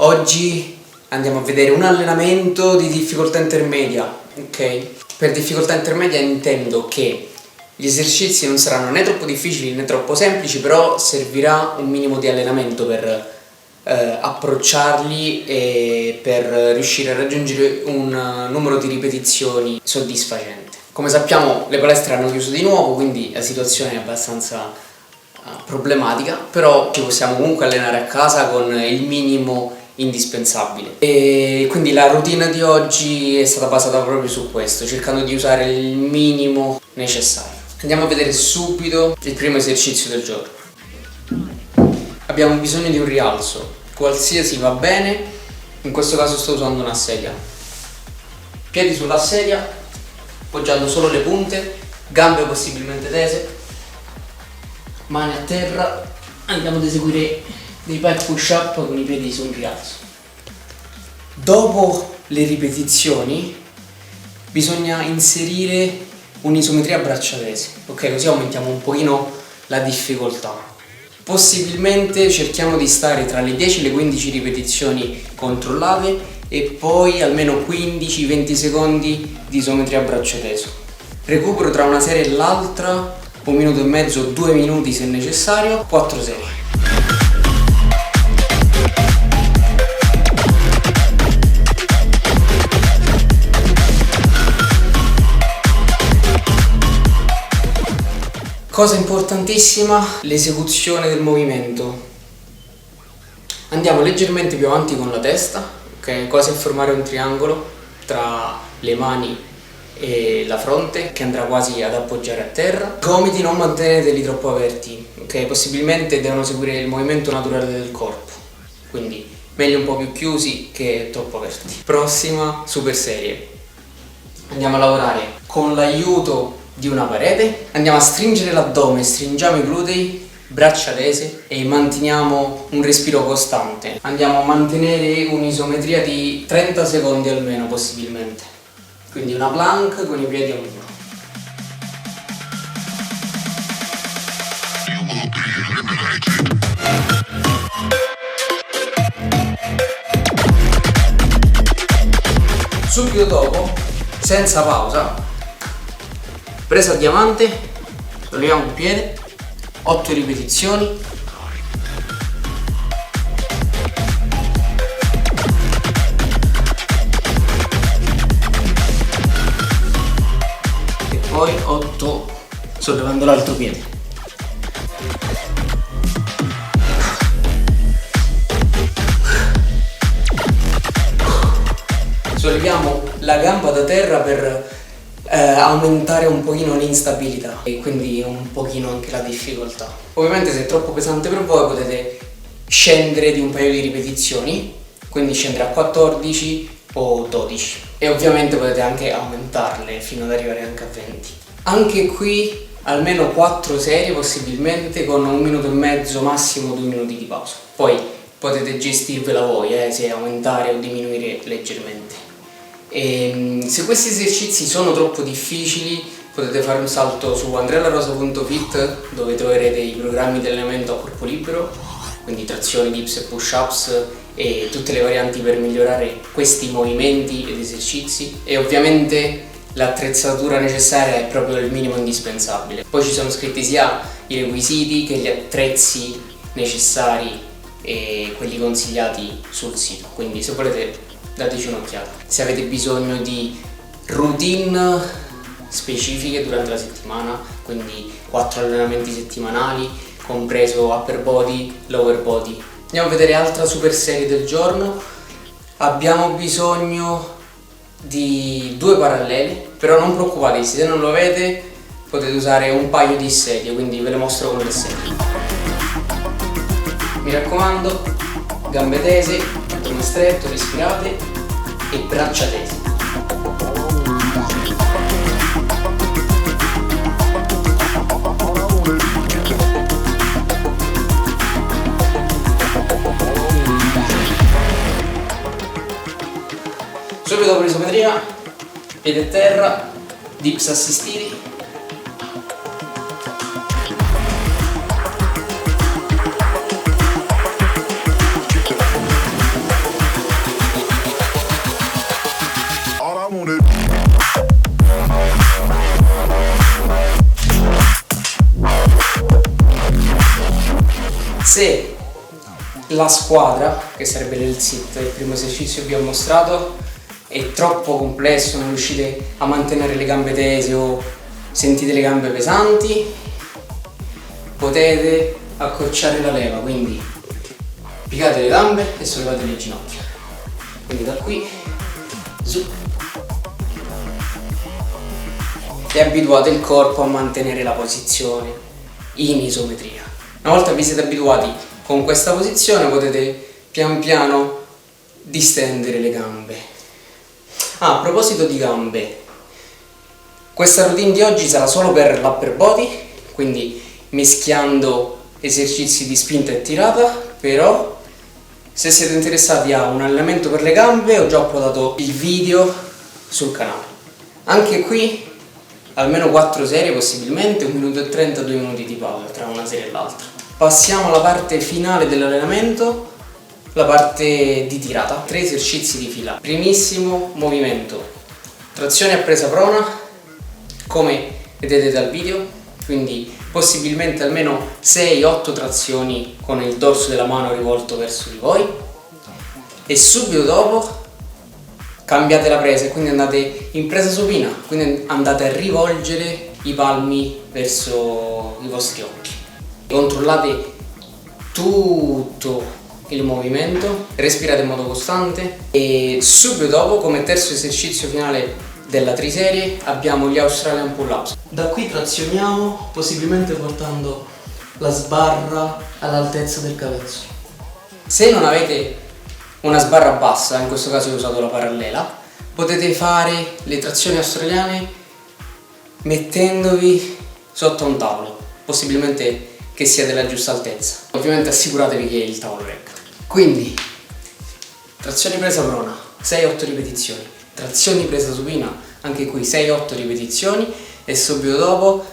Oggi andiamo a vedere un allenamento di difficoltà intermedia, ok? Per difficoltà intermedia intendo che gli esercizi non saranno né troppo difficili né troppo semplici, però servirà un minimo di allenamento per approcciarli e per riuscire a raggiungere un numero di ripetizioni soddisfacente. Come sappiamo, le palestre hanno chiuso di nuovo, quindi la situazione è abbastanza problematica, però ci possiamo comunque allenare a casa con il minimo indispensabile. E quindi la routine di oggi è stata basata proprio su questo, cercando di usare il minimo necessario. Andiamo a vedere subito il primo esercizio del giorno. Abbiamo bisogno di un rialzo, qualsiasi va bene, in questo caso sto usando una sedia. Piedi sulla sedia, appoggiando solo le punte, gambe possibilmente tese, mani a terra, andiamo ad eseguire dei pec push up con i piedi su un rialzo. Dopo le ripetizioni bisogna inserire un'isometria a braccia tese, ok? Così aumentiamo un pochino la difficoltà. Possibilmente cerchiamo di stare tra le 10 e le 15 ripetizioni controllate e poi almeno 15-20 secondi di isometria a braccio teso. Recupero tra una serie e l'altra 1 minuto e mezzo, 2 minuti se necessario, 4 serie. Cosa importantissima, l'esecuzione del movimento. Andiamo leggermente più avanti con la testa, ok? Quasi a formare un triangolo tra le mani e la fronte che andrà quasi ad appoggiare a terra. I gomiti non manteneteli troppo aperti, ok? Possibilmente devono seguire il movimento naturale del corpo, quindi meglio un po' più chiusi che troppo aperti. Prossima super serie. Andiamo a lavorare con l'aiuto di una parete, andiamo a stringere l'addome, stringiamo i glutei, braccia tese e manteniamo un respiro costante. Andiamo a mantenere un'isometria di 30 secondi almeno possibilmente, quindi una plank con i piedi a muro. Subito dopo, senza pausa, presa a diamante, solleviamo il piede, 8 ripetizioni. E poi 8 sollevando l'altro piede. Solleviamo la gamba da terra per aumentare un pochino l'instabilità e quindi un pochino anche la difficoltà. Ovviamente se è troppo pesante per voi potete scendere di un paio di ripetizioni, quindi scendere a 14 o 12 e ovviamente potete anche aumentarle fino ad arrivare anche a 20. Anche qui almeno 4 serie possibilmente con 1 minuto e mezzo, massimo 2 minuti di pausa. Poi potete gestirvela voi se aumentare o diminuire leggermente. E se questi esercizi sono troppo difficili potete fare un salto su andrealarosa.fit dove troverete i programmi di allenamento a corpo libero, quindi trazioni, dips e push-ups e tutte le varianti per migliorare questi movimenti ed esercizi, e ovviamente l'attrezzatura necessaria è proprio il minimo indispensabile. Poi ci sono scritti sia i requisiti che gli attrezzi necessari e quelli consigliati sul sito, quindi se volete dateci un'occhiata. Se avete bisogno di routine specifiche durante la settimana, quindi 4 allenamenti settimanali, compreso upper body, lower body. Andiamo a vedere altra super serie del giorno. Abbiamo bisogno di 2 parallele, però non preoccupatevi, se non lo avete potete usare un paio di sedie, quindi ve le mostro con le sedie. Mi raccomando, gambe tese, addome stretto, respirate e braccia tese. Subito dopo l'isometria, piede a terra, dips assistiti. la squadra, che sarebbe l'El Sit, il primo esercizio che vi ho mostrato, è troppo complesso, non riuscite a mantenere le gambe tese o sentite le gambe pesanti, potete accorciare la leva, quindi piegate le gambe e sollevate le ginocchia, quindi da qui su, e abituate il corpo a mantenere la posizione in isometria. Una volta vi siete abituati con questa posizione, potete pian piano distendere le gambe. A proposito di gambe, questa routine di oggi sarà solo per l'upper body, quindi mischiando esercizi di spinta e tirata, però se siete interessati a un allenamento per le gambe ho già uploadato il video sul canale. Anche qui almeno 4 serie possibilmente, 1 minuto e 30, 2 minuti di pausa tra una serie e l'altra. Passiamo alla parte finale dell'allenamento, la parte di tirata, 3 esercizi di fila. Primissimo movimento, trazione a presa prona, come vedete dal video, quindi possibilmente almeno 6-8 trazioni con il dorso della mano rivolto verso di voi, e subito dopo cambiate la presa e quindi andate in presa supina, quindi andate a rivolgere i palmi verso i vostri occhi. Controllate tutto il movimento, respirate in modo costante e subito dopo, come terzo esercizio finale della triserie, abbiamo gli Australian Pull-ups. Da qui trazioniamo, possibilmente portando la sbarra all'altezza del capezzolo. Se non avete una sbarra bassa, in questo caso ho usato la parallela, potete fare le trazioni australiane mettendovi sotto un tavolo, possibilmente che sia della giusta altezza. Ovviamente assicuratevi che il tavolo regga. Quindi trazioni presa prona, 6-8 ripetizioni, trazioni presa supina, anche qui 6-8 ripetizioni, e subito dopo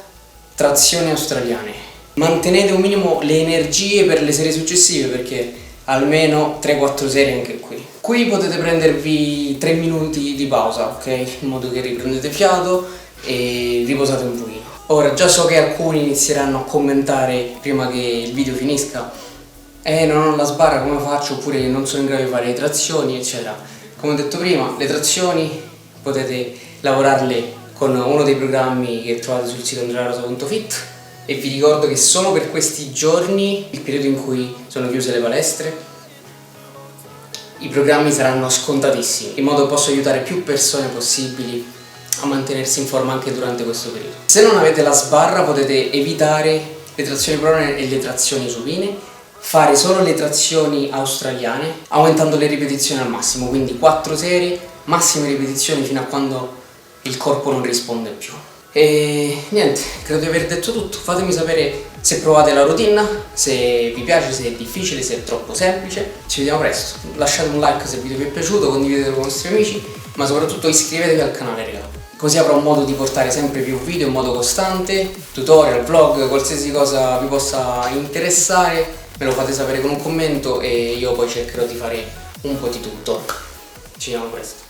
trazioni australiane. Mantenete un minimo le energie per le serie successive, perché almeno 3-4 serie anche qui. Qui potete prendervi 3 minuti di pausa, ok? In modo che riprendete fiato e riposate un pochino. Ora già so che alcuni inizieranno a commentare prima che il video finisca: non ho la sbarra, come faccio? Oppure non sono in grado di fare le trazioni, eccetera. Come ho detto prima, le trazioni potete lavorarle con uno dei programmi che trovate sul sito andrearosa.fit, e vi ricordo che solo per questi giorni, il periodo in cui sono chiuse le palestre, i programmi saranno scontatissimi, in modo che posso aiutare più persone possibili a mantenersi in forma anche durante questo periodo. Se non avete la sbarra potete evitare le trazioni prone e le trazioni supine, fare solo le trazioni australiane aumentando le ripetizioni al massimo, quindi 4 serie, massime ripetizioni fino a quando il corpo non risponde più. E niente, credo di aver detto tutto. Fatemi sapere se provate la routine, se vi piace, se è difficile, se è troppo semplice. Ci vediamo presto, lasciate un like se il video vi è piaciuto, condividetelo con i vostri amici, ma soprattutto iscrivetevi al canale, raga. Così avrò modo di portare sempre più video in modo costante, tutorial, vlog, qualsiasi cosa vi possa interessare, me lo fate sapere con un commento e io poi cercherò di fare un po' di tutto. Ci vediamo presto.